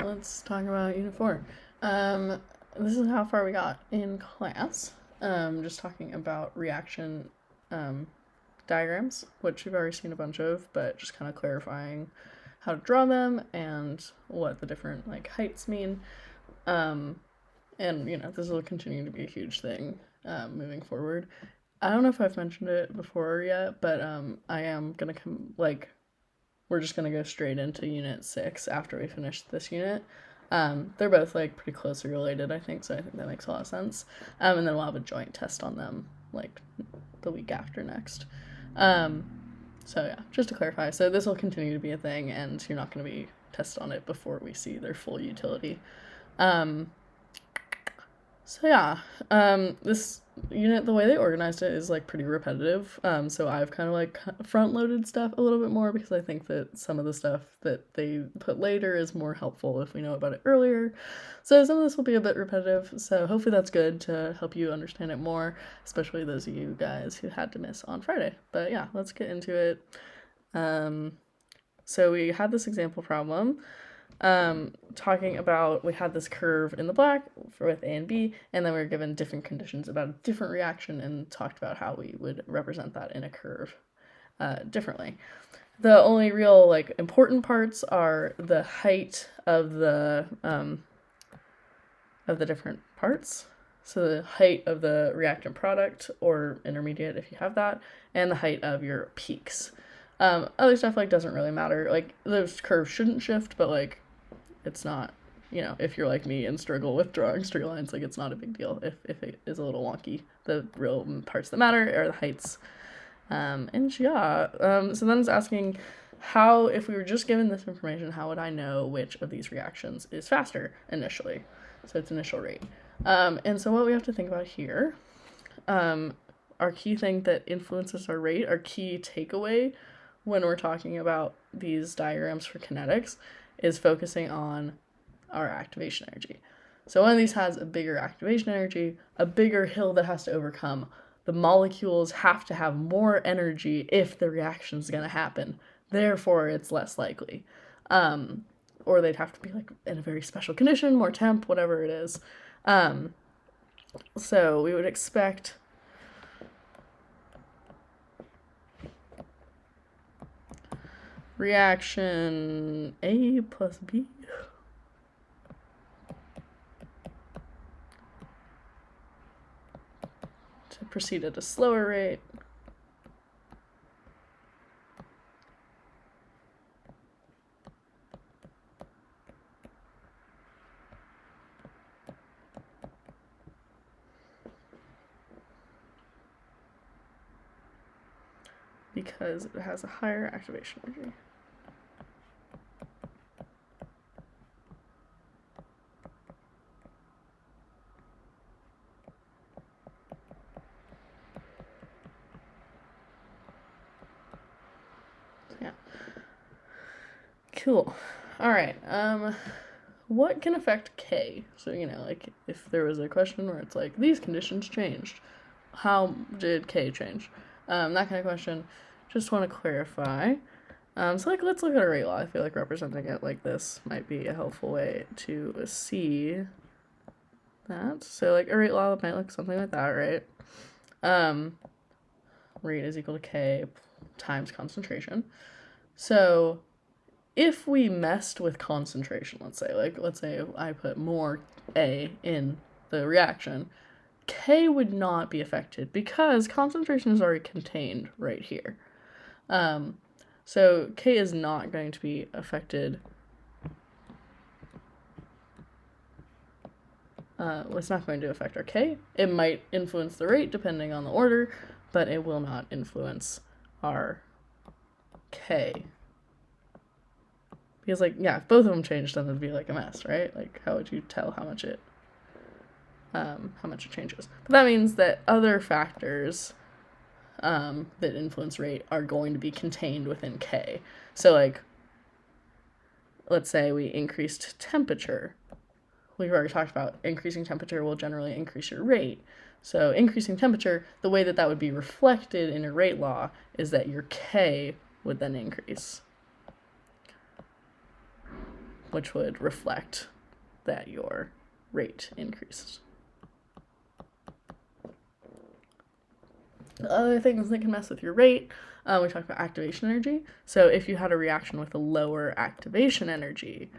let's talk about Unit 4. This is how far we got in class. Just talking about reaction diagrams, which we've already seen a bunch of, but just kind of clarifying how to draw them and what the different heights mean. And this will continue to be a huge thing moving forward. I don't know if I've mentioned it before yet, but I am gonna we're just gonna go straight into Unit 6 after we finish this unit. They're both pretty closely related, I think, so I think that makes a lot of sense. And then we'll have a joint test on them the week after next. So yeah, just to clarify, so this will continue to be a thing, and you're not going to be tested on it before we see their full utility. So yeah, this unit, the way they organized it is pretty repetitive. So I've kind of front-loaded stuff a little bit more because I think that some of the stuff that they put later is more helpful if we know about it earlier. So some of this will be a bit repetitive, so hopefully that's good to help you understand it more, especially those of you guys who had to miss on Friday. But yeah, let's get into it. So we had this example problem. Talking about, we had this curve in the black with A and B, and then we were given different conditions about a different reaction and talked about how we would represent that in a curve differently. The only real important parts are the height of the different parts. So the height of the reactant product, or intermediate if you have that, and the height of your peaks. Other stuff doesn't really matter. Those curves shouldn't shift, but it's not, if you're like me and struggle with drawing straight lines, it's not a big deal if it is a little wonky. The real parts that matter are the heights. So then it's asking how, if we were just given this information, how would I know which of these reactions is faster initially? So it's initial rate. And so what we have to think about here, our key thing that influences our rate, our key takeaway when we're talking about these diagrams for kinetics, is focusing on our activation energy. So one of these has a bigger activation energy, a bigger hill that has to overcome. The molecules have to have more energy if the reaction is going to happen. Therefore, it's less likely. Or they'd have to be in a very special condition, more temp, whatever it is. So we would expect reaction A plus B to proceed at a slower rate. Because it has a higher activation energy. Yeah. Cool. All right. What can affect K? So, if there was a question where it's these conditions changed, how did K change? That kind of question. Just want to clarify. So let's look at a rate law. I feel representing it like this might be a helpful way to see that. So a rate law might look something like that, right? Rate is equal to K times concentration. So if we messed with concentration, let's say I put more A in the reaction, K would not be affected because concentration is already contained right here. So K is not going to be affected. It's not going to affect our K. It might influence the rate depending on the order, but it will not influence our K. Because if both of them changed, then it'd be a mess, right? How would you tell how much it changes? But that means that other factors that influence rate are going to be contained within K. So let's say we increased temperature. We've already talked about increasing temperature will generally increase your rate. So increasing temperature, the way that would be reflected in your rate law is that your K would then increase. which would reflect that your rate increased. The other things that can mess with your rate, we talked about activation energy. So if you had a reaction with a lower activation energy,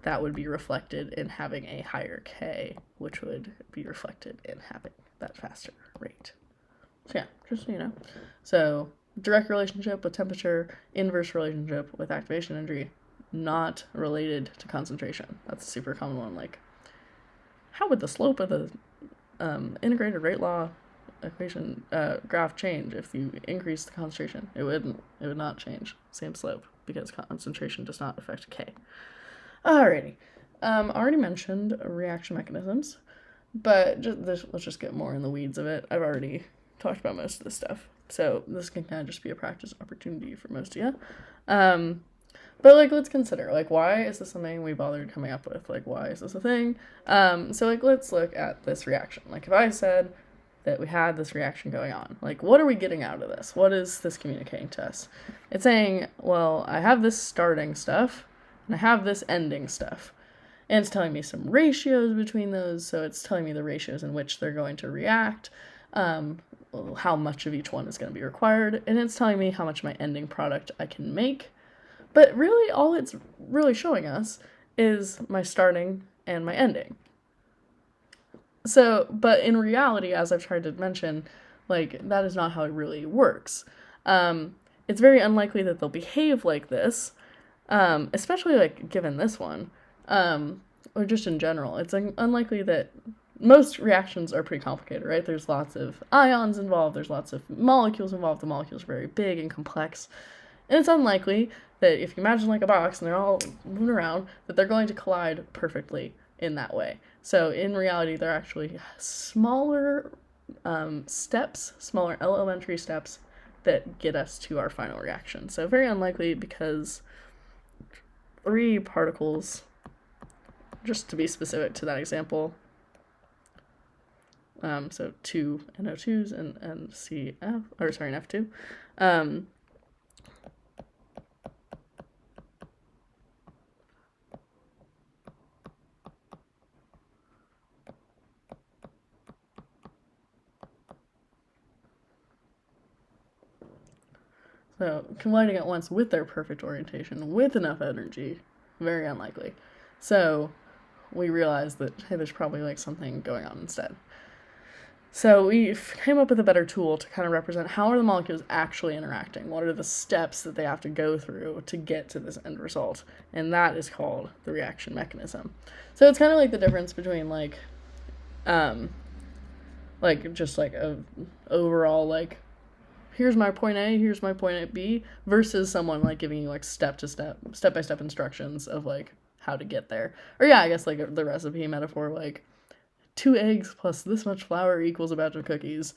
that would be reflected in having a higher K, which would be reflected in having that faster rate. So yeah, just so you know. So direct relationship with temperature, inverse relationship with activation energy, not related to concentration. That's a super common one. Like, how would the slope of the integrated rate law equation graph change if you increase the concentration? It wouldn't. It would not change. Same slope, because concentration does not affect K. Alrighty. Already mentioned reaction mechanisms, but let's just get more in the weeds of it. I've already talked about most of this stuff, so this can kind of just be a practice opportunity for most of you. But like, let's consider, like, why is this something we bothered coming up with? Like, why is this a thing? So like, let's look at this reaction. Like, if I said that we had this reaction going on, like, what are we getting out of this? What is this communicating to us? It's saying, well, I have this starting stuff and I have this ending stuff, and it's telling me some ratios between those. So it's telling me the ratios in which they're going to react, how much of each one is going to be required, and it's telling me how much of my ending product I can make. But really, all it's really showing us is my starting and my ending. So, but in reality, as I've tried to mention, like, that is not how it really works. It's very unlikely that they'll behave like this, especially, like, given this one, or just in general. It's unlikely that most reactions are pretty complicated, right? There's lots of ions involved, there's lots of molecules involved, the molecules are very big and complex, and it's unlikely that if you imagine like a box and they're all moving around, that they're going to collide perfectly in that way. So in reality, they're actually smaller steps, smaller elementary steps that get us to our final reaction. So very unlikely, because 3 particles, just to be specific to that example, so 2 NO2s and CF, or sorry, an F2. So colliding at once with their perfect orientation, with enough energy, very unlikely. So we realized that, hey, there's probably like something going on instead. So we came up with a better tool to kind of represent how are the molecules actually interacting? What are the steps that they have to go through to get to this end result? And that is called the reaction mechanism. So it's kind of like the difference between like just like a overall like, here's my point A, here's my point B, versus someone like giving you like step-by-step instructions of like how to get there. Or yeah, I guess like the recipe metaphor, like 2 eggs plus this much flour equals a batch of cookies.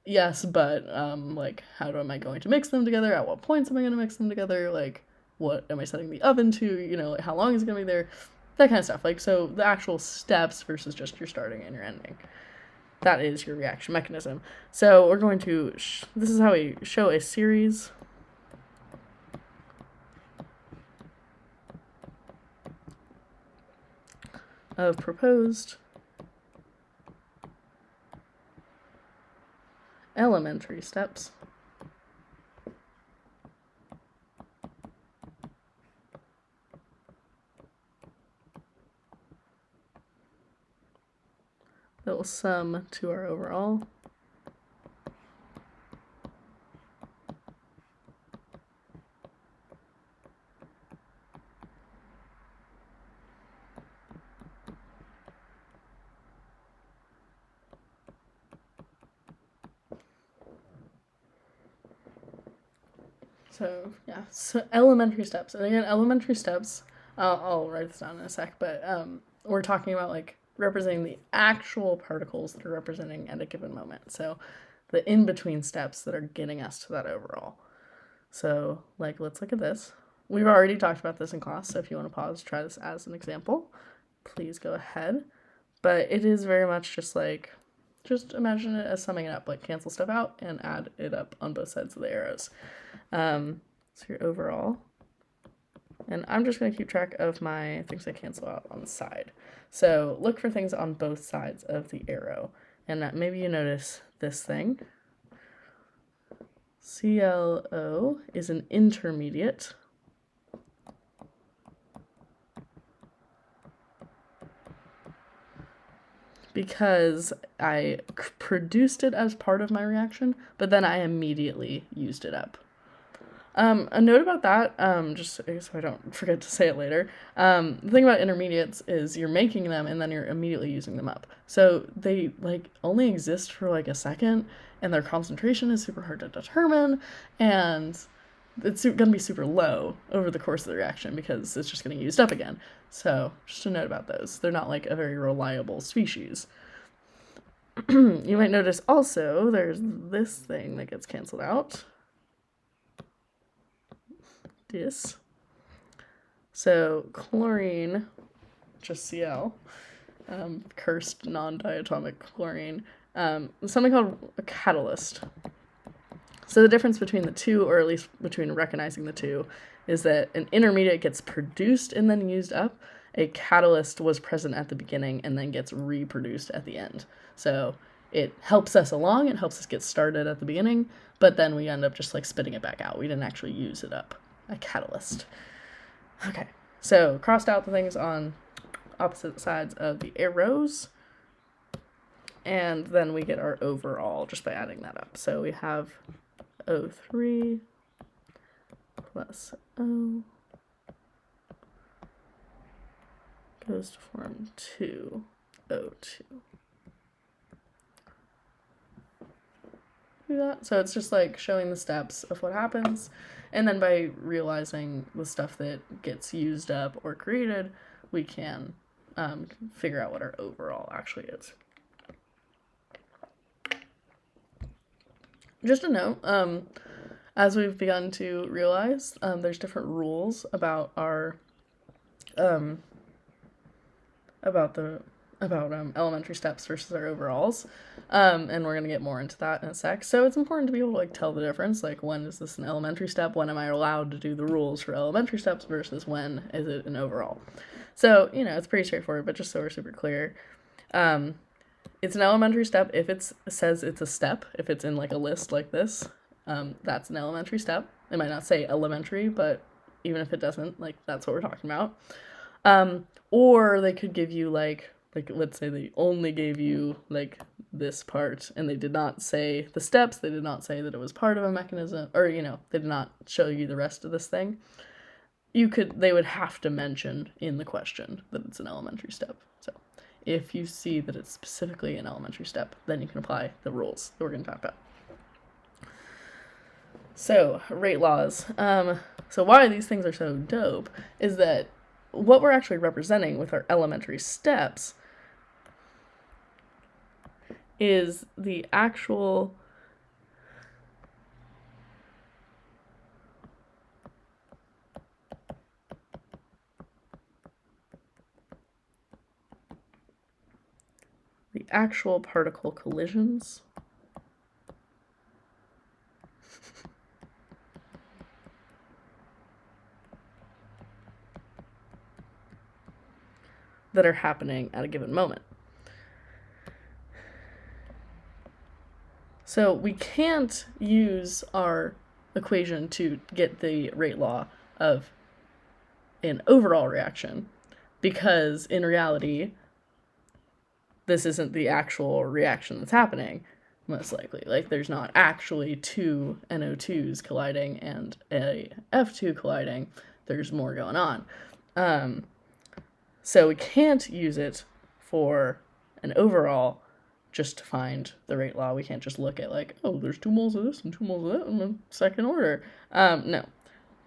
Yes, but like, how am I going to mix them together? At what points am I going to mix them together? Like, what am I setting the oven to? You know, like, how long is it going to be there? That kind of stuff. Like, so the actual steps versus just your starting and your ending. That is your reaction mechanism. So we're going to, this is how we show a series of proposed elementary steps that will sum to our overall. So yeah, so elementary steps. And again, elementary steps, I'll write this down in a sec, but we're talking about like representing the actual particles that are representing at a given moment. So the in-between steps that are getting us to that overall. So like, let's look at this. We've already talked about this in class, so if you want to pause, try this as an example, please go ahead. But it is very much just like, just imagine it as summing it up, like cancel stuff out and add it up on both sides of the arrows. So your overall And I'm just going to keep track of my things I cancel out on the side. So look for things on both sides of the arrow. And maybe you notice this thing. CLO is an intermediate. Because I produced it as part of my reaction, but then I immediately used it up. A note about that, just so I don't forget to say it later. The thing about intermediates is you're making them and then you're immediately using them up. So they like only exist for like a second, and their concentration is super hard to determine, and it's going to be super low over the course of the reaction because it's just getting used up again. So just a note about those. They're not like a very reliable species. You might notice also there's this thing that gets canceled out. This. So chlorine, just Cl, cursed non-diatomic chlorine, something called a catalyst. So the difference between the two, or at least between recognizing the two, is that an intermediate gets produced and then used up. A catalyst was present at the beginning and then gets reproduced at the end. So it helps us along, it helps us get started at the beginning, but then we end up just like spitting it back out. We didn't actually use it up. A catalyst. Okay, so crossed out the things on opposite sides of the arrows, and then we get our overall just by adding that up. So we have O3 plus O goes to form 2O2. Do that. So it's just like showing the steps of what happens, and then by realizing the stuff that gets used up or created, we can figure out what our overall actually is. Just a note, as we've begun to realize, there's different rules about our elementary steps versus our overalls, and we're gonna get more into that in a sec. So it's important to be able to like tell the difference, like when is this an elementary step, when am I allowed to do the rules for elementary steps versus when is it an overall. So it's pretty straightforward, but just so we're super clear, it's an elementary step if it says it's a step. If it's in like a list like this, that's an elementary step. It might not say elementary, but even if it doesn't, like that's what we're talking about. Or they could give you like let's say they only gave you like this part and they did not say the steps, they did not say that it was part of a mechanism, or they did not show you the rest of this thing. They would have to mention in the question that it's an elementary step. So if you see that it's specifically an elementary step, then you can apply the rules that we're going to talk about. So rate laws. So why these things are so dope is that what we're actually representing with our elementary steps is the actual particle collisions that are happening at a given moment. So we can't use our equation to get the rate law of an overall reaction, because in reality, this isn't the actual reaction that's happening, most likely. Like there's not actually two NO2s colliding and a F2 colliding. There's more going on. So we can't use it for an overall just to find the rate law. We can't just look at like, oh, there's 2 moles of this and 2 moles of that in the second order. No.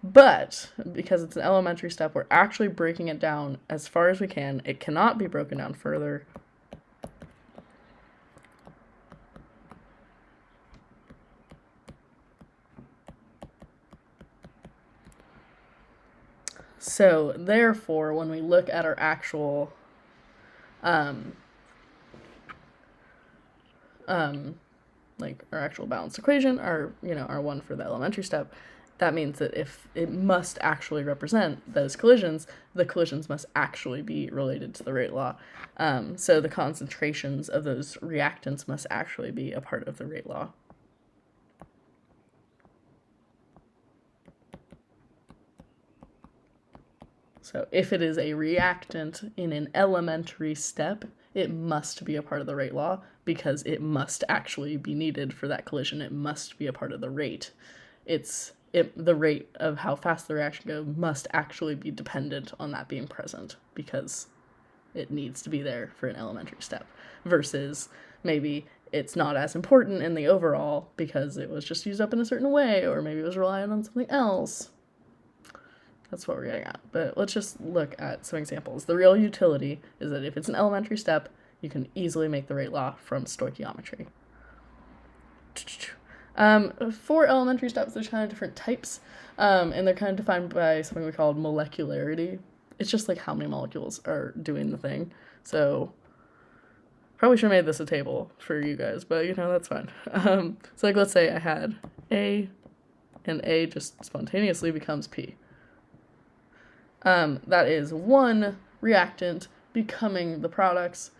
But because it's an elementary step, we're actually breaking it down as far as we can. It cannot be broken down further. So therefore, when we look at our actual like our actual balanced equation, our one for the elementary step, that means that if it must actually represent those collisions, the collisions must actually be related to the rate law. So the concentrations of those reactants must actually be a part of the rate law. So if it is a reactant in an elementary step, it must be a part of the rate law because it must actually be needed for that collision. It must be a part of the rate. The rate of how fast the reaction goes must actually be dependent on that being present because it needs to be there for an elementary step versus maybe it's not as important in the overall because it was just used up in a certain way, or maybe it was relying on something else. That's what we're getting at. But let's just look at some examples. The real utility is that if it's an elementary step, you can easily make the rate law from stoichiometry. 4 elementary steps, there's kind of different types, and they're kind of defined by something we call molecularity. It's just like how many molecules are doing the thing. So probably should have made this a table for you guys, but that's fine. So like let's say I had A, and A just spontaneously becomes P. That is one reactant becoming the products,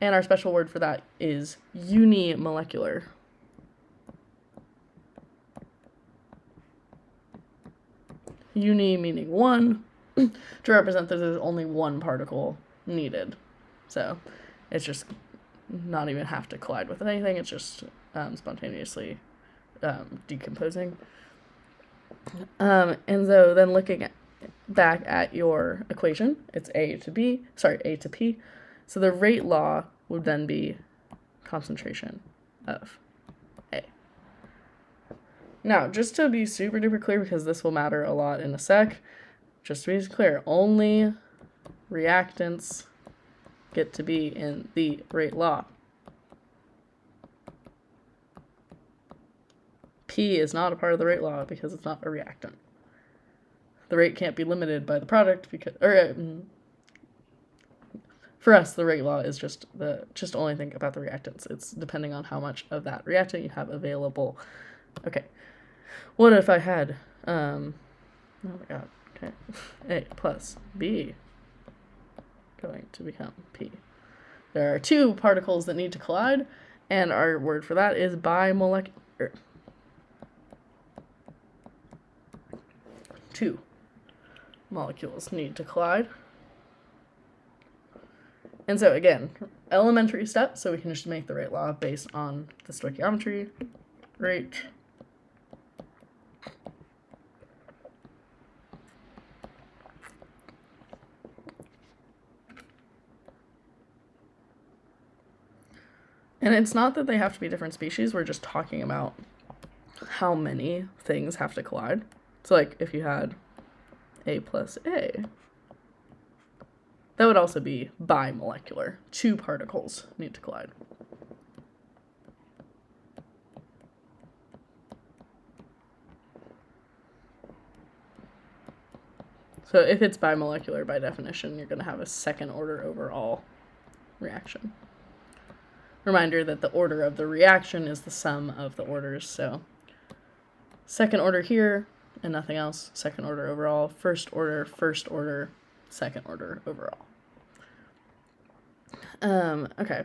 and our special word for that is unimolecular. Uni meaning one, to represent that there's only one particle needed. So it's just not even have to collide with anything, it's just spontaneously decomposing. And so then looking back at your equation, it's A to P. So the rate law would then be concentration of A. Now, just to be super duper clear, because this will matter a lot in a sec, just to be clear, only reactants get to be in the rate law. P is not a part of the rate law because it's not a reactant. The rate can't be limited by the product for us, the rate law is just only think about the reactants. It's depending on how much of that reactant you have available. Okay. What if I had, oh my god, okay, A plus B going to become P. There are 2 particles that need to collide, and our word for that is bimolecular. 2 molecules need to collide. And so again, elementary step, so we can just make the rate law based on the stoichiometry rate. And it's not that they have to be different species, we're just talking about how many things have to collide. So like if you had A plus A, that would also be bimolecular. 2 particles need to collide. So if it's bimolecular, by definition, you're going to have a second order overall reaction. Reminder that the order of the reaction is the sum of the orders. So second order here and nothing else. Second order overall. First order, second order overall. Okay.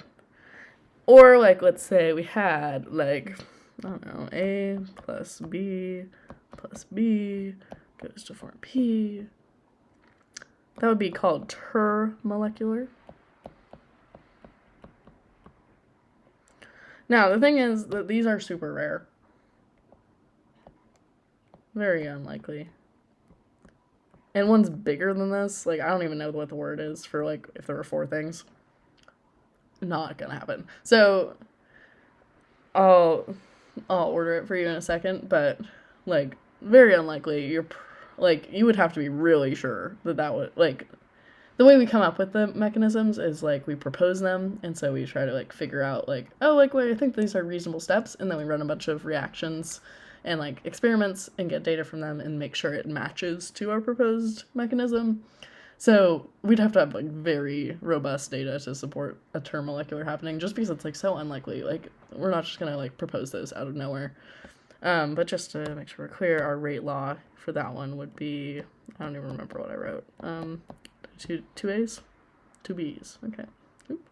Or like, let's say we had like, I don't know, A plus B goes to form P. That would be called termolecular. Now, the thing is that these are super rare. Very unlikely. And one's bigger than this. Like, I don't even know what the word is for, like, if there were 4 things. Not gonna happen. So, I'll order it for you in a second, but, like, very unlikely. You would have to be really sure that would, like, the way we come up with the mechanisms is, like, we propose them, and so we try to, like, figure out, like, oh, like, wait, I think these are reasonable steps, and then we run a bunch of reactions and, like, experiments and get data from them and make sure it matches to our proposed mechanism. So we'd have to have, like, very robust data to support a termolecular happening, just because it's, like, so unlikely. Like, we're not just gonna, like, propose those out of nowhere. But just to make sure we're clear, our rate law for that one would be, I don't even remember what I wrote. Two A's? Two B's. Okay. Oop.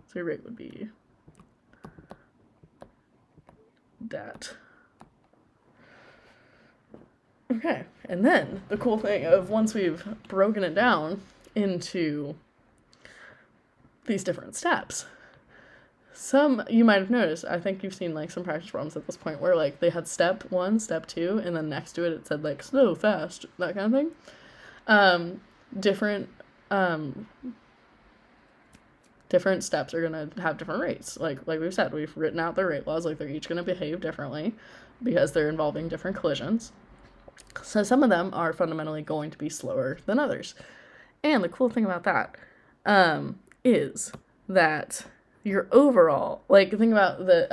So your rate would be that. Okay. And then the cool thing of once we've broken it down into these different steps, some you might have noticed, I think you've seen like some practice problems at this point where like they had step 1, step 2, and then next to it said like slow, fast, that kind of thing. Different steps are going to have different rates. Like we've said, we've written out their rate laws, like they're each going to behave differently because they're involving different collisions. So some of them are fundamentally going to be slower than others. And the cool thing about that is that your overall, like, think about the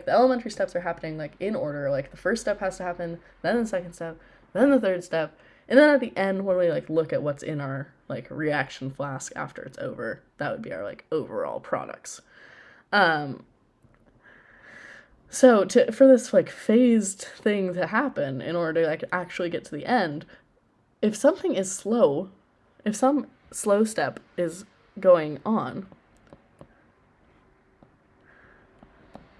elementary steps are happening like in order. Like the first step has to happen, then the second step, then the third step, and then at the end when we like look at what's in our like reaction flask after it's over, that would be our like overall products. So for this like phased thing to happen in order to like actually get to the end, if something is slow, if some slow step is going on,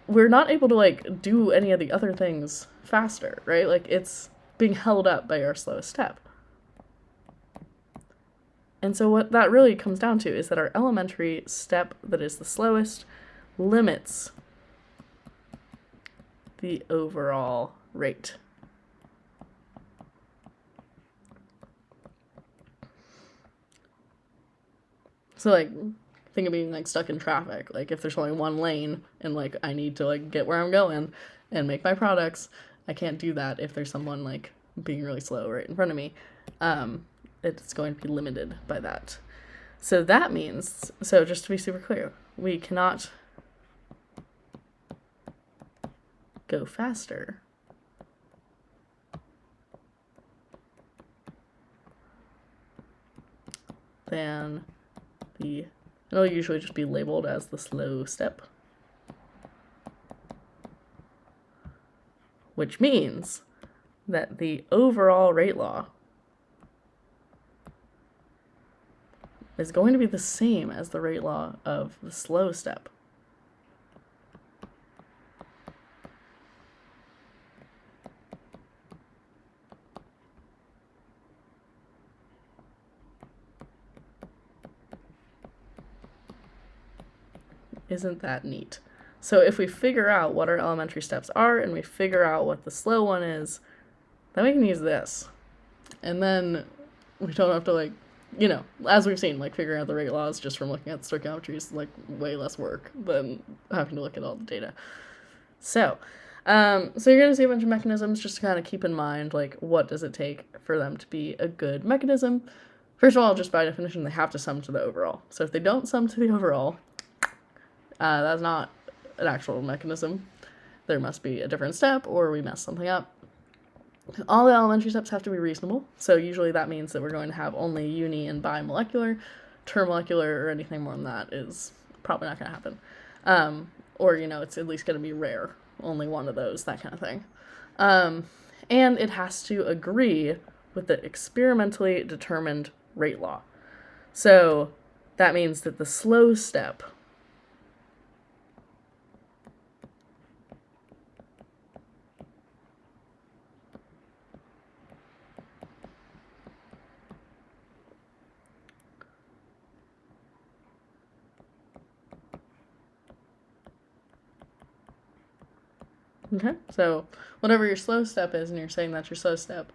we're not able to like do any of the other things faster, right? Like it's being held up by our slowest step. And so what that really comes down to is that our elementary step that is the slowest limits the overall rate. So like think of being like stuck in traffic. Like if there's only one lane and like I need to like get where I'm going and make my products, I can't do that if there's someone like being really slow right in front of me. It's going to be limited by that. So that means, so just to be super clear, we cannot go faster than the, it'll usually just be labeled as the slow step, which means that the overall rate law is going to be the same as the rate law of the slow step. Isn't that neat? So if we figure out what our elementary steps are and we figure out what the slow one is, then we can use this. And then we don't have to like, you know, as we've seen, like figuring out the rate laws just from looking at stoichiometry is like way less work than having to look at all the data. So you're going to see a bunch of mechanisms just to kind of keep in mind, like, what does it take for them to be a good mechanism? First of all, just by definition, they have to sum to the overall. So if they don't sum to the overall, that's not an actual mechanism. There must be a different step or we mess something up. All the elementary steps have to be reasonable. So usually that means that we're going to have only uni and bimolecular. Termolecular or anything more than that is probably not going to happen. Or, you know, it's at least going to be rare. Only one of those, that kind of thing. And it has to agree with the experimentally determined rate law. So that means that the slow step okay, so whatever your slow step is, and you're saying that's your slow step,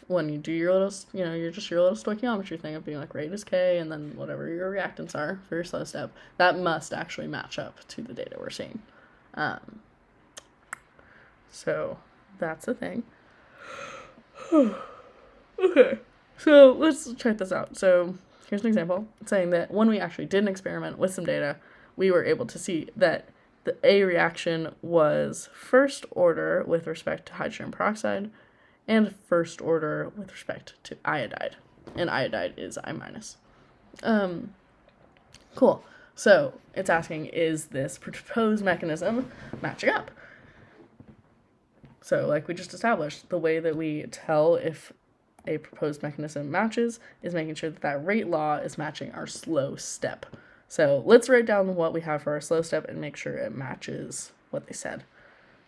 when you do your little, you know, you're just your little stoichiometry thing of being like rate is K, and then whatever your reactants are for your slow step, that must actually match up to the data we're seeing. So that's a thing. Okay, so let's check this out. So here's an example saying that when we actually did an experiment with some data, we were able to see that the A reaction was first order with respect to hydrogen peroxide and first order with respect to iodide. And iodide is I-. Cool. So it's asking, is this proposed mechanism matching up? So like we just established, the way that we tell if a proposed mechanism matches is making sure that that rate law is matching our slow step. So let's write down what we have for our slow step and make sure it matches what they said.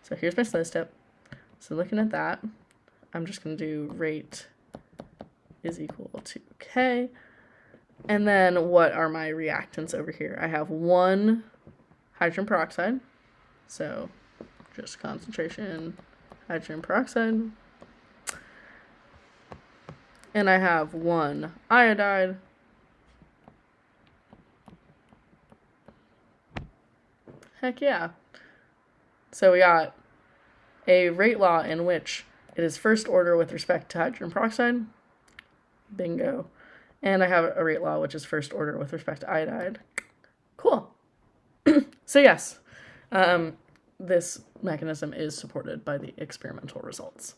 So here's my slow step. So looking at that, I'm just going to do rate is equal to K. And then what are my reactants over here? I have 1 hydrogen peroxide. So just concentration hydrogen peroxide. And I have 1 iodide. Heck yeah. So we got a rate law in which it is first order with respect to hydrogen peroxide. Bingo. And I have a rate law which is first order with respect to iodide. Cool. So yes, this mechanism is supported by the experimental results.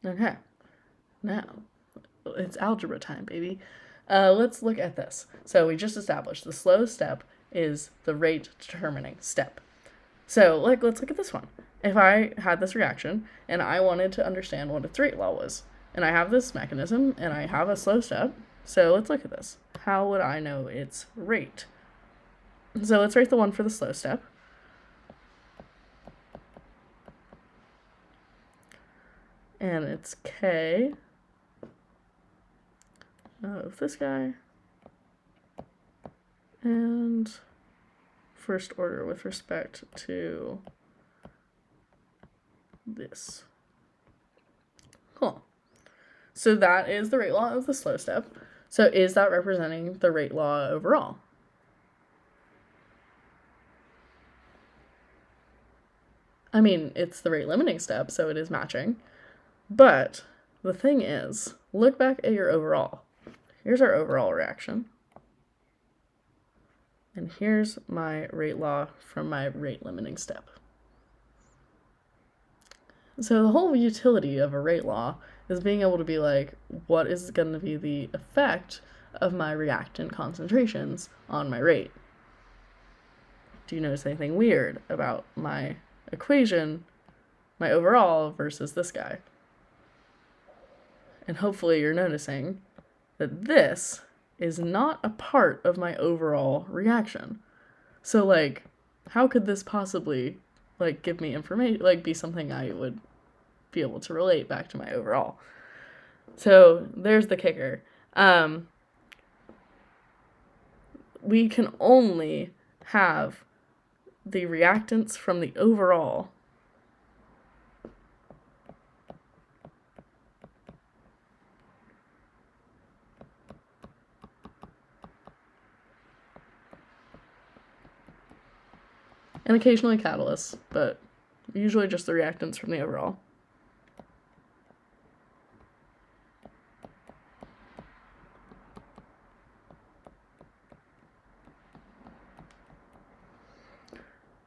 Okay. Now, it's algebra time, baby. Let's look at this. So we just established the slow step is the rate determining step. So let's look at this one. If I had this reaction and I wanted to understand what its rate law was, and I have this mechanism and I have a slow step, so let's look at this. How would I know its rate? So let's write the one for the slow step. And it's K of this guy. And first order with respect to this. Cool. So that is the rate law of the slow step. So is that representing the rate law overall? I mean, it's the rate limiting step, so it is matching. But the thing is, look back at your overall. Here's our overall reaction. And here's my rate law from my rate limiting step. So the whole utility of a rate law is being able to be like, what is going to be the effect of my reactant concentrations on my rate? Do you notice anything weird about my equation, my overall versus this guy? And hopefully you're noticing that this is not a part of my overall reaction. So like, how could this possibly like give me information, like be something I would be able to relate back to my overall? So there's the kicker. We can only have the reactants from the overall and occasionally catalysts, but usually just the reactants from the overall.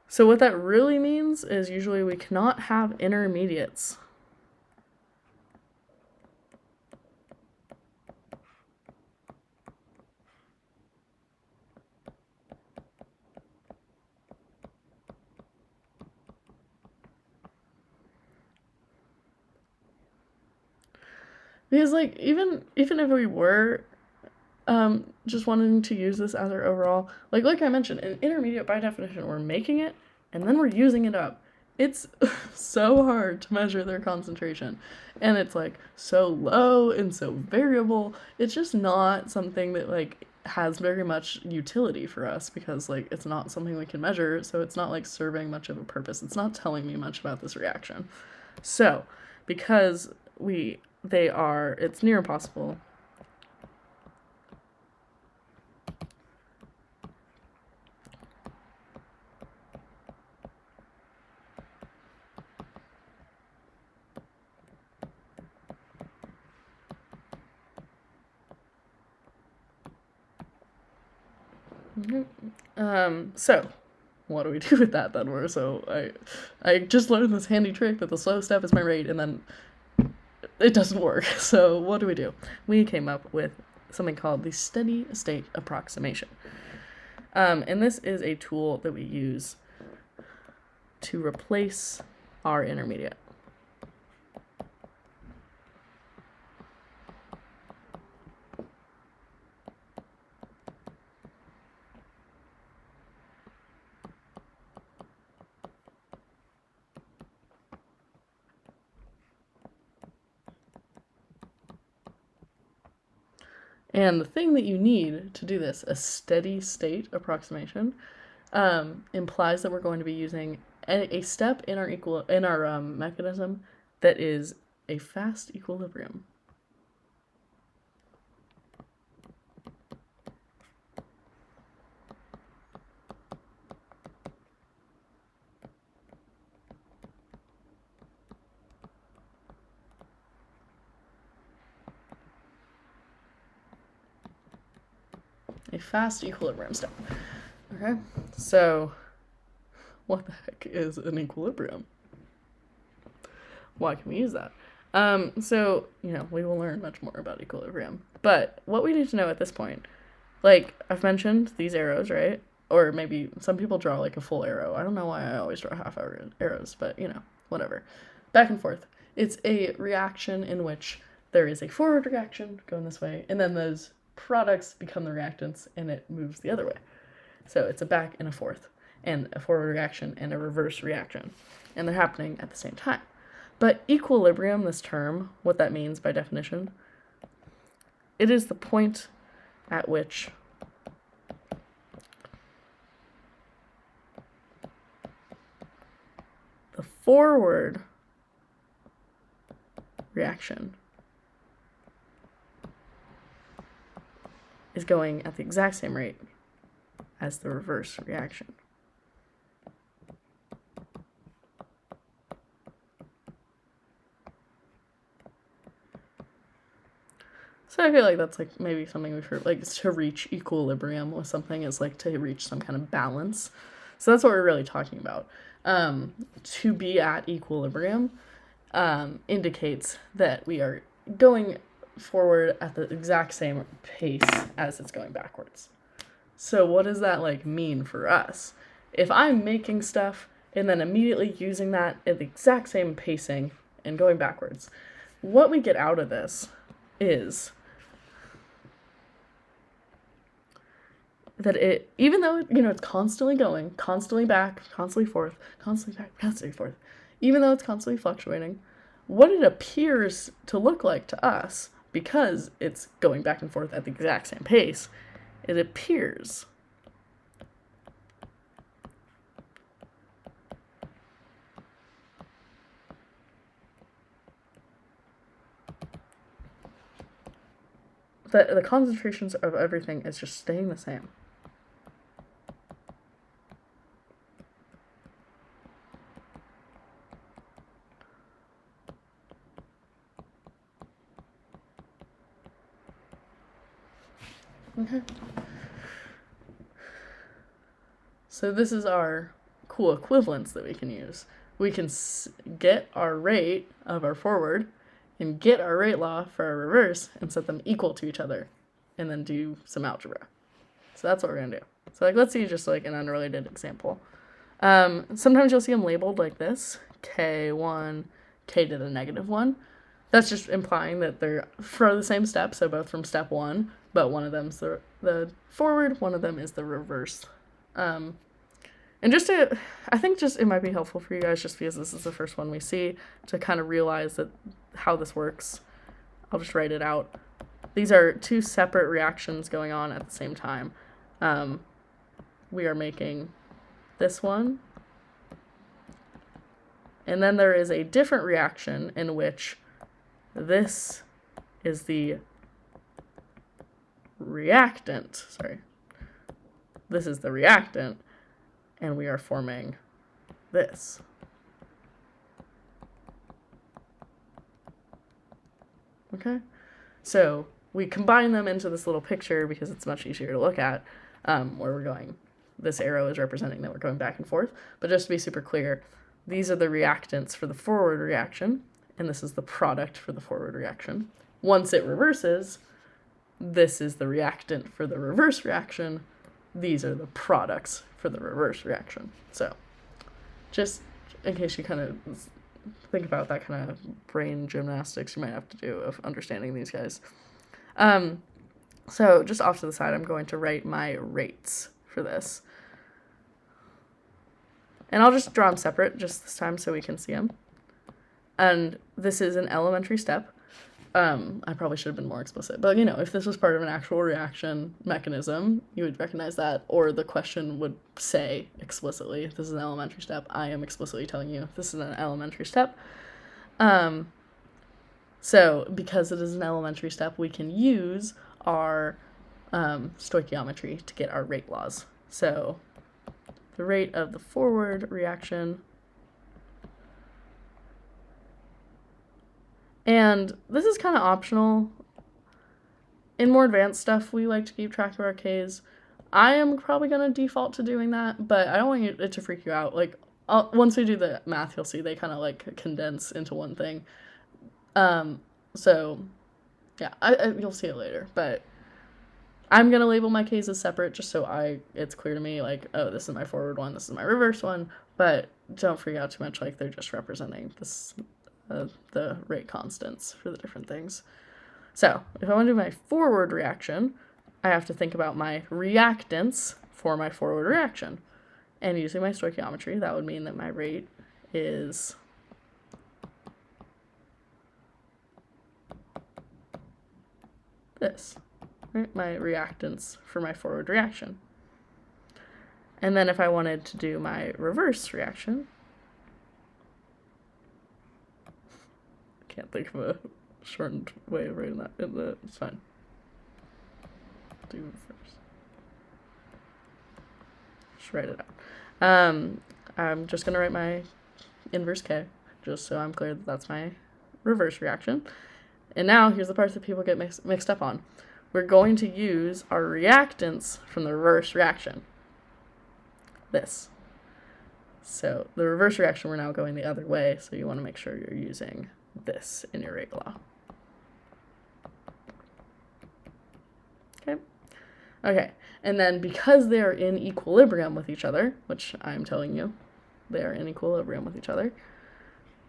So what that really means is usually we cannot have intermediates. Because like even if we were just wanting to use this as our overall, like I mentioned, an intermediate by definition, we're making it and then we're using it up. It's so hard to measure their concentration, and it's like so low and so variable. It's just not something that like has very much utility for us, because like it's not something we can measure, so it's not like serving much of a purpose. It's not telling me much about this reaction. So because it's near impossible so what do we do with that then? I just learned this handy trick that the slow step is my rate, and then it doesn't work. So what do? We came up with something called the steady state approximation. And this is a tool that we use to replace our intermediate. And the thing that you need to do this, a steady state approximation, implies that we're going to be using a step in our mechanism that is a fast equilibrium. A fast equilibrium step. Okay, so what the heck is an equilibrium? Why can we use that? So, we will learn much more about equilibrium. But what we need to know at this point, like I've mentioned these arrows, right? Or maybe some people draw like a full arrow. I don't know why I always draw half arrows, but whatever. Back and forth. It's a reaction in which there is a forward reaction going this way, and then those products become the reactants and it moves the other way. So it's a back and a forth, and a forward reaction and a reverse reaction, and they're happening at the same time. But equilibrium, this term, what that means by definition, it is the point at which the forward reaction is going at the exact same rate as the reverse reaction. So I feel like that's like maybe something we've heard, like to reach equilibrium with something is like to reach some kind of balance. So that's what we're really talking about. To be at equilibrium indicates that we are going forward at the exact same pace as it's going backwards. So what does that like mean for us? If I'm making stuff and then immediately using that at the exact same pacing and going backwards, what we get out of this is that it, even though it's constantly going, constantly back, constantly forth, constantly back, constantly forth, even though it's constantly fluctuating, what it appears to look like to us, because it's going back and forth at the exact same pace, it appears that the concentrations of everything is just staying the same. Okay. So this is our cool equivalence that we can use. We can get our rate of our forward and get our rate law for our reverse and set them equal to each other and then do some algebra. So that's what we're going to do. So like, let's see just like an unrelated example. Sometimes you'll see them labeled like this, K1, K to the negative 1. That's just implying that they're for the same step, so both from step 1, but one of them's the forward, one of them is the reverse. And I think it might be helpful for you guys just because this is the first one we see to kind of realize that how this works. I'll just write it out. These are two separate reactions going on at the same time. We are making this one, and then there is a different reaction in which this is the reactant. This is the reactant, and we are forming this. Okay? So we combine them into this little picture because it's much easier to look at, where we're going. This arrow is representing that we're going back and forth. But just to be super clear, these are the reactants for the forward reaction, and this is the product for the forward reaction. Once it reverses, this is the reactant for the reverse reaction. These are the products for the reverse reaction. So just in case you kind of think about that kind of brain gymnastics you might have to do of understanding these guys. So just off to the side, I'm going to write my rates for this. And I'll just draw them separate just this time so we can see them. And this is an elementary step. I probably should have been more explicit, but if this was part of an actual reaction mechanism, you would recognize that, or the question would say explicitly, this is an elementary step. I am explicitly telling you this is an elementary step. So because it is an elementary step, we can use our stoichiometry to get our rate laws. So the rate of the forward reaction. And this is kind of optional. In more advanced stuff, we like to keep track of our Ks. I am probably going to default to doing that, but I don't want it to freak you out. Like, once we do the math, you'll see they kind of like condense into one thing. So, yeah, you'll see it later. But I'm going to label my Ks as separate just so it's clear to me, like, oh, this is my forward one, this is my reverse one. But don't freak out too much, like they're just representing this. The rate constants for the different things. So if I want to do my forward reaction, I have to think about my reactants for my forward reaction. And using my stoichiometry, that would mean that my rate is this, right? My reactants for my forward reaction. And then if I wanted to do my reverse reaction, can't think of a shortened way of writing that. It's fine. Do first. Just write it out. I'm just gonna write my inverse K, just so I'm clear that that's my reverse reaction. And now here's the part that people get mixed up on. We're going to use our reactants from the reverse reaction. This. So the reverse reaction, we're now going the other way, so you want to make sure you're using this in your rate law. Okay, and then because they're in equilibrium with each other, which I'm telling you, they are in equilibrium with each other,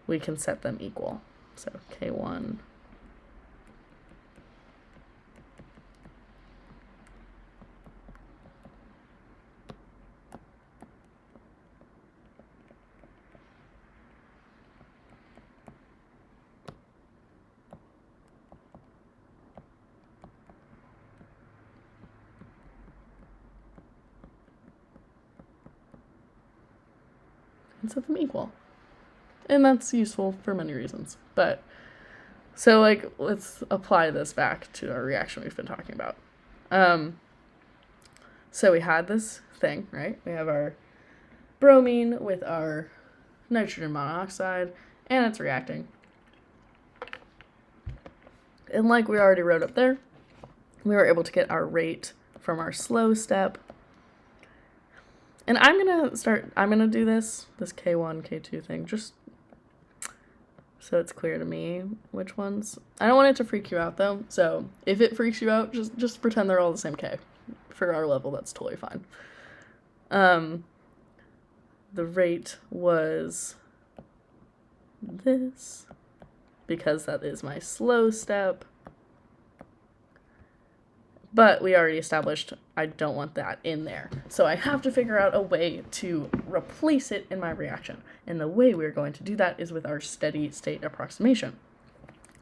we can set them equal. So K1 and set them equal. And that's useful for many reasons. But, so like, let's apply this back to our reaction we've been talking about. So we had this thing, right? We have our bromine with our nitrogen monoxide, and it's reacting. And like we already wrote up there, we were able to get our rate from our slow step. And I'm going to do this K1, K2 thing, just so it's clear to me which ones. I don't want it to freak you out, though. So if it freaks you out, just pretend they're all the same K. For our level, that's totally fine. The rate was this, because that is my slow step. But we already established I don't want that in there. So I have to figure out a way to replace it in my reaction. And the way we're going to do that is with our steady state approximation.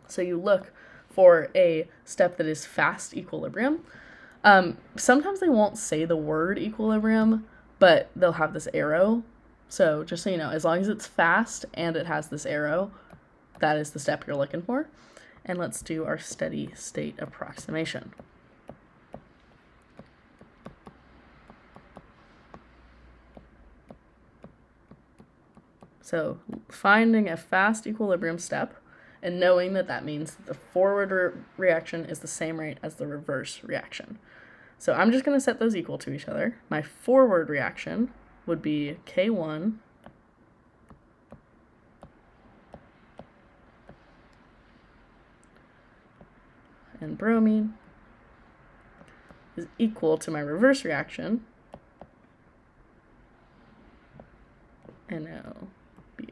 So you look for a step that is fast equilibrium. Sometimes they won't say the word equilibrium, but they'll have this arrow. So just so you know, as long as it's fast and it has this arrow, that is the step you're looking for. And let's do our steady state approximation. So finding a fast equilibrium step and knowing that means that the forward reaction is the same rate as the reverse reaction. So I'm just going to set those equal to each other. My forward reaction would be K1 and bromine is equal to my reverse reaction, NO. BO.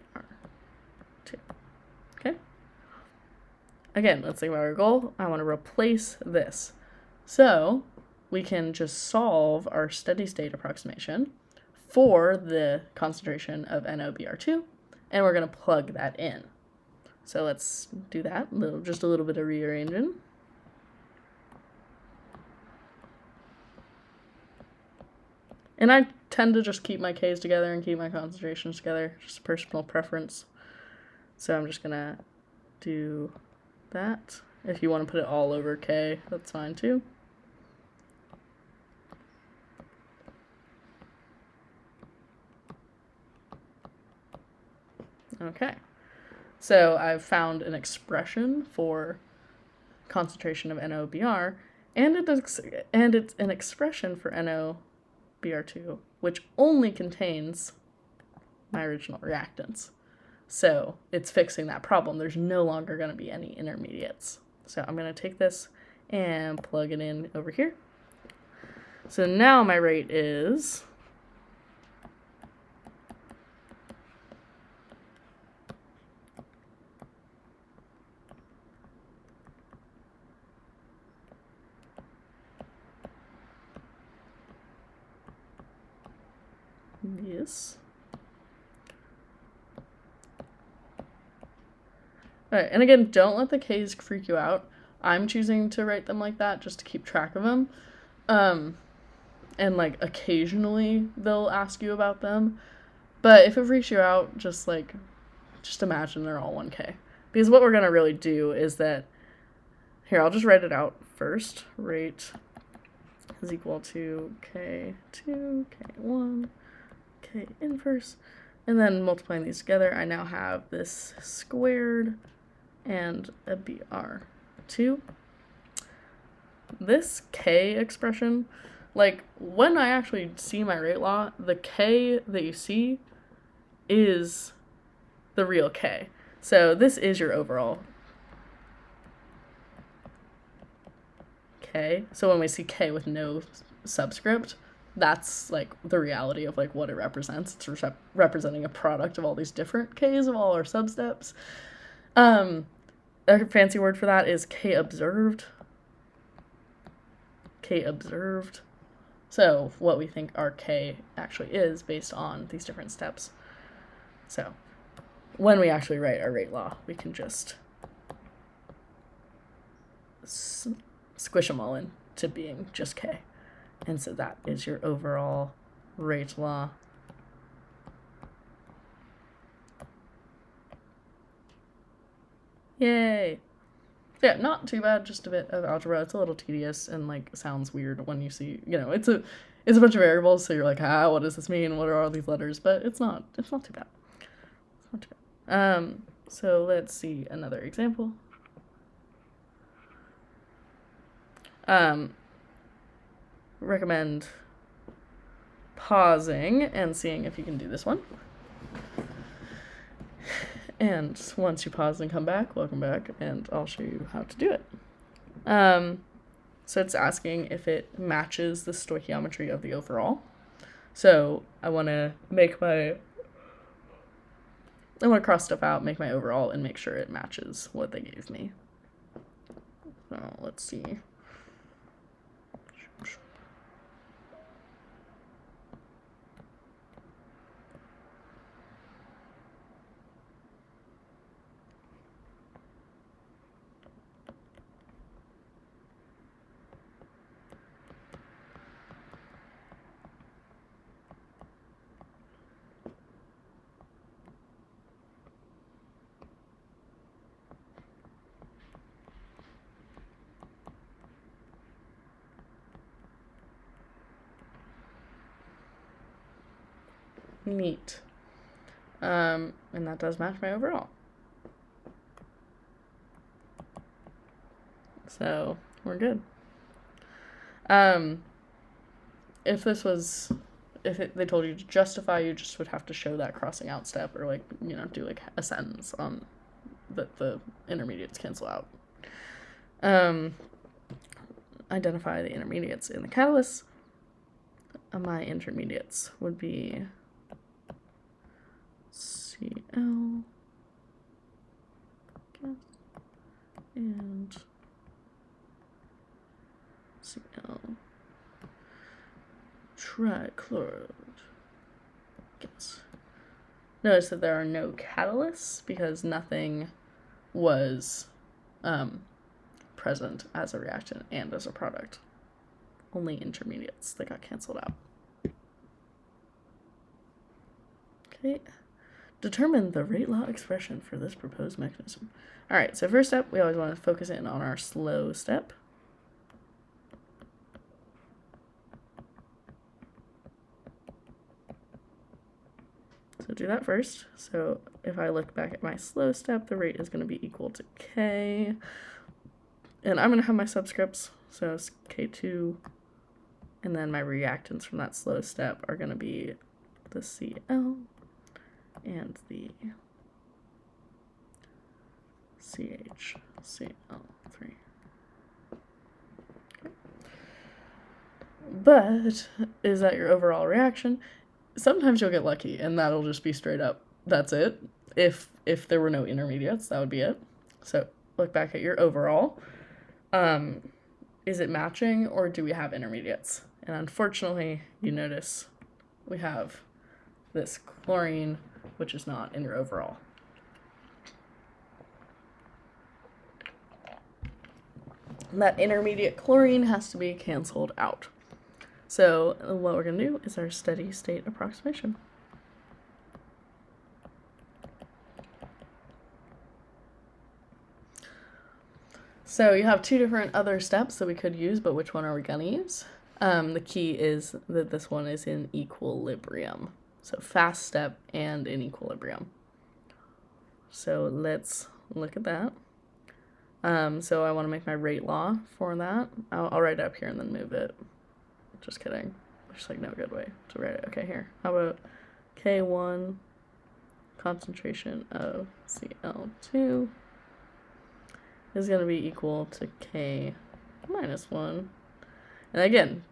again, let's think about our goal. I want to replace this. So we can just solve our steady state approximation for the concentration of NOBr2, and we're going to plug that in. So let's do that, just a little bit of rearranging. And I tend to just keep my K's together and keep my concentrations together, just a personal preference. So I'm just going to do that. If you want to put it all over K, that's fine too. Okay, so I've found an expression for concentration of NOBr, and it's an expression for NOBr2, which only contains my original reactants. So it's fixing that problem. There's no longer going to be any intermediates. So I'm going to take this and plug it in over here. So now my rate is this. All right, and again, don't let the K's freak you out. I'm choosing to write them like that just to keep track of them. And like occasionally they'll ask you about them. But if it freaks you out, just imagine they're all 1K. Because what we're going to really do is that, here, I'll just write it out first. Rate is equal to K2, K1, K inverse. And then multiplying these together, I now have this squared and a BR2. This K expression, like when I actually see my rate law, the K that you see is the real K. So this is your overall K. So when we see K with no subscript, that's like the reality of like what it represents. It's representing a product of all these different K's of all our substeps. A fancy word for that is K observed. K observed. So what we think our K actually is based on these different steps. So when we actually write our rate law, we can just squish them all into being just K. And so that is your overall rate law. Yay! Yeah, not too bad, just a bit of algebra. It's a little tedious and like sounds weird when you see, it's a bunch of variables, so you're like, what does this mean? What are all these letters? But it's not too bad. It's not too bad. So let's see another example. Recommend pausing and seeing if you can do this one. And once you pause and come back, welcome back, and I'll show you how to do it. So it's asking if it matches the stoichiometry of the overall. So I want to cross stuff out, make my overall, and make sure it matches what they gave me. So let's see. Neat. And that does match my overall. So we're good. If they told you to justify, you just would have to show that crossing out step, or do like a sentence on that the intermediates cancel out. Identify the intermediates in the catalyst. My intermediates would be Cl, and Cl trichloride. Yes. Notice that there are no catalysts because nothing was present as a reactant and as a product. Only intermediates that got canceled out. Okay. Determine the rate law expression for this proposed mechanism. All right, so first step, we always want to focus in on our slow step. So do that first. So if I look back at my slow step, the rate is going to be equal to K. And I'm going to have my subscripts. So it's K2. And then my reactants from that slow step are going to be the Cl and the CHCl3. Okay. But is that your overall reaction? Sometimes you'll get lucky, and that'll just be straight up, that's it. If there were no intermediates, that would be it. So look back at your overall. Is it matching, or do we have intermediates? And unfortunately, you notice we have this chlorine, which is not in your overall. And that intermediate chlorine has to be canceled out. So what we're going to do is our steady state approximation. So you have two different other steps that we could use, but which one are we going to use? The key is that this one is in equilibrium. So fast step and in equilibrium. So let's look at that. So I want to make my rate law for that. I'll write it up here and then move it. Just kidding. There's like no good way to write it. Okay, here. How about K1 concentration of Cl2 is going to be equal to K minus 1. And again,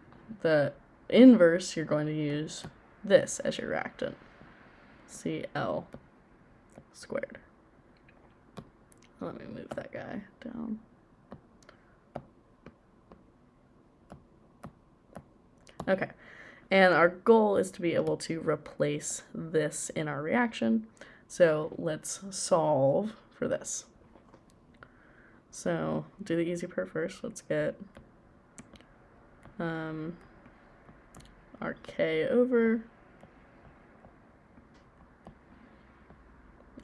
the inverse, you're going to use this as your reactant. Cl squared. Let me move that guy down. Okay, and our goal is to be able to replace this in our reaction. So let's solve for this. So do the easy part first. Let's get our K over.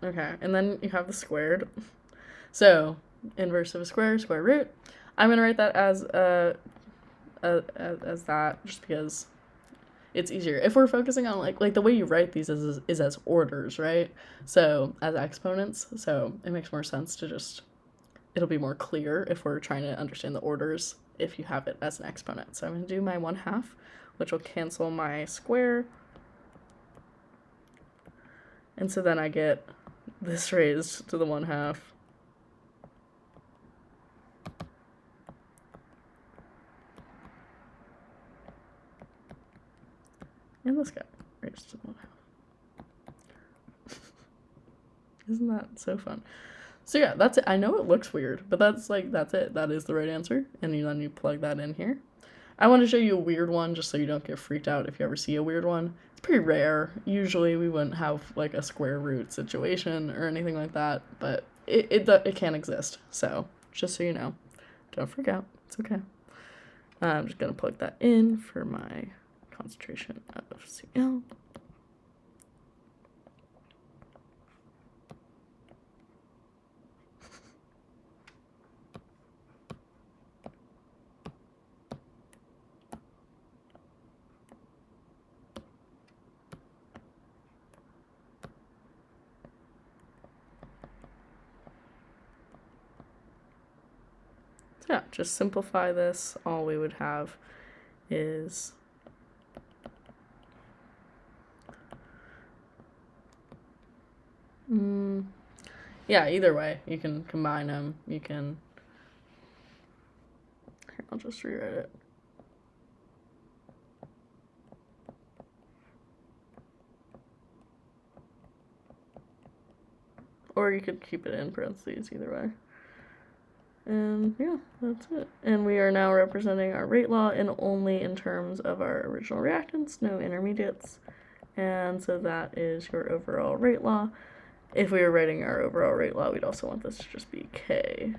Okay, and then you have the squared. So inverse of a square, square root. I'm going to write that as that just because it's easier. If we're focusing on like the way you write these is as orders, right? So as exponents. So it makes more sense to just, it'll be more clear if we're trying to understand the orders if you have it as an exponent. So I'm going to do my 1/2, which will cancel my square. And so then I get this raised to the 1/2. And this guy raised to the 1/2. Isn't that so fun? So yeah, that's it. I know it looks weird, but that's it. That is the right answer. And then you plug that in here. I want to show you a weird one just so you don't get freaked out if you ever see a weird one. It's pretty rare. Usually we wouldn't have like a square root situation or anything like that, but it can exist. So just so you know, don't freak out. It's okay. I'm just going to plug that in for my concentration of Cl. So yeah, just simplify this. All we would have is yeah, either way, you can combine them. You can, here, I'll just rewrite it. Or you could keep it in parentheses, either way. And yeah, that's it. And we are now representing our rate law and only in terms of our original reactants, no intermediates. And so that is your overall rate law. If we were writing our overall rate law, we'd also want this to just be K.